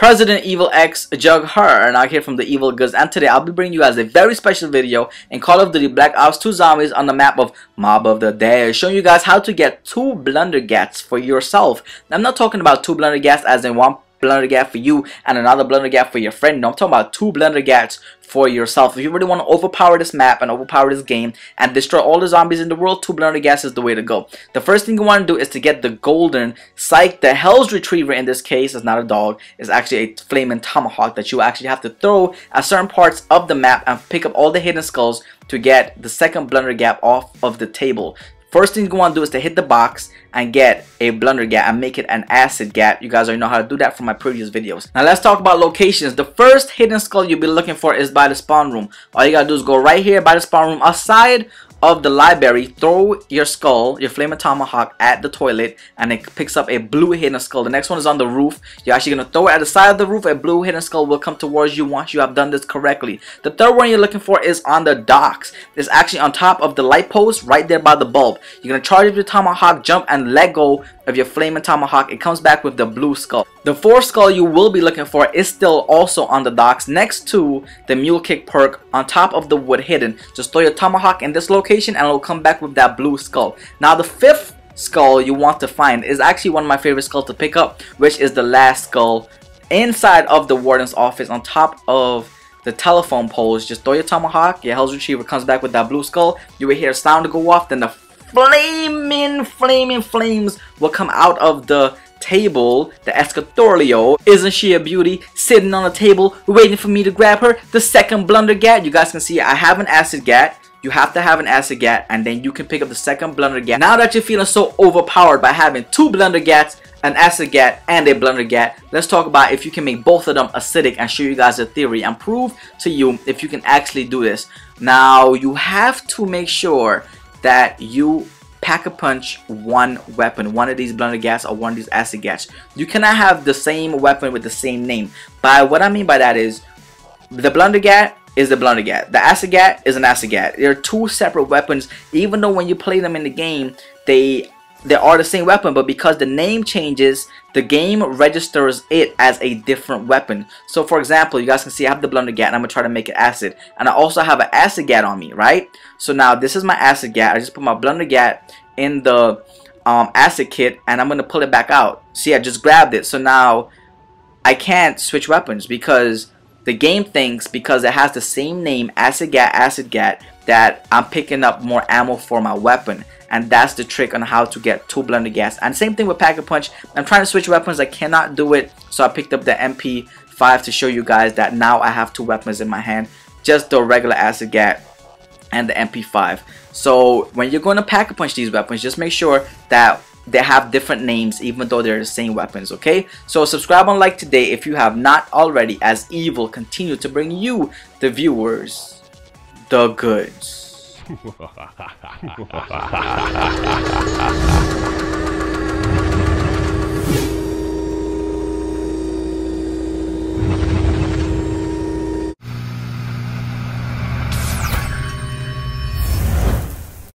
President Evil X Jug Her, and I'm here from the Evil Goods, and today I'll be bringing you guys a very special video in Call of Duty Black Ops 2 Zombies on the map of Mob of the Day, showing you guys how to get 2 Blundergats for yourself. Now, I'm not talking about 2 Blundergats as in one Blundergat for you and another Blundergat for your friend. No, I'm talking about 2 Blundergats for yourself. If you really want to overpower this map and overpower this game and destroy all the zombies in the world, 2 Blundergats is the way to go. The first thing you want to do is to get the golden Psych. The Hell's Retriever in this case is not a dog. It's actually a flaming tomahawk that you actually have to throw at certain parts of the map and pick up all the hidden skulls to get the second Blundergat off of the table. First thing you want to do is to hit the box and get a Blundergat and make it an acid gat. You guys already know how to do that from my previous videos. Now let's talk about locations. The first hidden skull you'll be looking for is by the spawn room. All you gotta do is go right here by the spawn room aside of the library, throw your skull, your flaming tomahawk, at the toilet, and it picks up a blue hidden skull. The next one is on the roof. You're actually going to throw it at the side of the roof. A blue hidden skull will come towards you once you have done this correctly. The third one you're looking for is on the docks. It's actually on top of the light post right there by the bulb. You're going to charge up your tomahawk, jump, and let go of your flaming tomahawk. It comes back with the blue skull. The fourth skull you will be looking for is still also on the docks next to the mule kick perk on top of the wood hidden. Just throw your tomahawk in this location and it will come back with that blue skull. Now the fifth skull you want to find is actually one of my favorite skulls to pick up, which is the last skull inside of the warden's office on top of the telephone poles. Just throw your tomahawk, your Hell's Retriever comes back with that blue skull. You will hear a sound go off, then the flaming flames will come out of the table. The Escatorio, isn't she a beauty, sitting on the table waiting for me to grab her. The second Blundergat, you guys can see I have an acid gat. You have to have an acid gat, and then you can pick up the second Blundergat. Now that you're feeling so overpowered by having 2 Blundergats, an acid gat, and a Blundergat, let's talk about if you can make both of them acidic and show you guys a theory and prove to you if you can actually do this. Now you have to make sure that you pack-a-punch one weapon, one of these Blundergats or one of these acid gats. You cannot have the same weapon with the same name. By what I mean by that is, the Blundergat is the Blundergat. The acid gat is an acid gat. They're 2 separate weapons, even though when you play them in the game, they are the same weapon, but because the name changes, the game registers it as a different weapon. So for example, you guys can see I have the Blundergat and I'm going to try to make it acid. And I also have an acid gat on me, right? So now this is my acid gat. I just put my Blundergat in the acid kit and I'm going to pull it back out. See, I just grabbed it. So now I can't switch weapons because the game thinks because it has the same name, acid gat, that I'm picking up more ammo for my weapon. And that's the trick on how to get 2 Blundergats. And same thing with Pack-a-Punch. I'm trying to switch weapons. I cannot do it. So I picked up the MP5 to show you guys that now I have 2 weapons in my hand. Just the regular acid gat and the MP5. So when you're going to Pack-a-Punch these weapons, just make sure that they have different names even though they're the same weapons, okay? So subscribe and like today if you have not already, as Evil continue to bring you, the viewers, the goods.